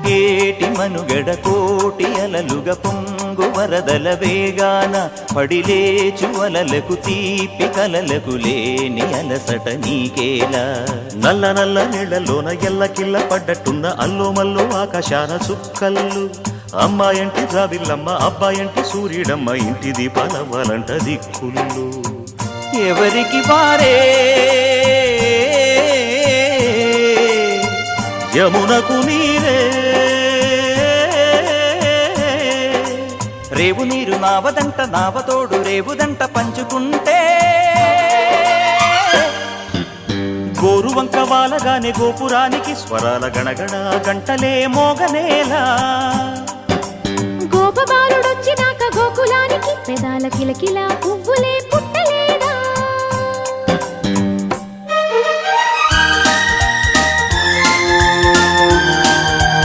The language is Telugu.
పొంగేటి మనుగడ కోటి అలలుగ పొంగు వరదల వేగాన పడిలేచు అలలకు తీపి కలలకు లేని అలసట నీకేలా నల్ల నల్ల నీళ్లలోన ఎల్లకిల్ల పడ్డట్టున్న అల్లో మల్లో ఆకాశాన చుక్కల్లు అమ్మాయంటి జాబిల్లమ్మ అబ్బాయంటి సూర్యుడమ్మ ఇంటి దీపాలవ్వాలంట దిక్కుళ్ళు ఎవరికి వారే యమునకు నీరే రేవు నీరు నావదంట నావతోడు రేవుదంట పంచుకుంటే గోరు వంక వాలగానే గోపురానికి స్వరాల గణగణ గంటలే మోగనేలా గోపబాలుడొచ్చినాక గోకులానికి పెదాల కిలకిలా పువ్వులే పుట్ట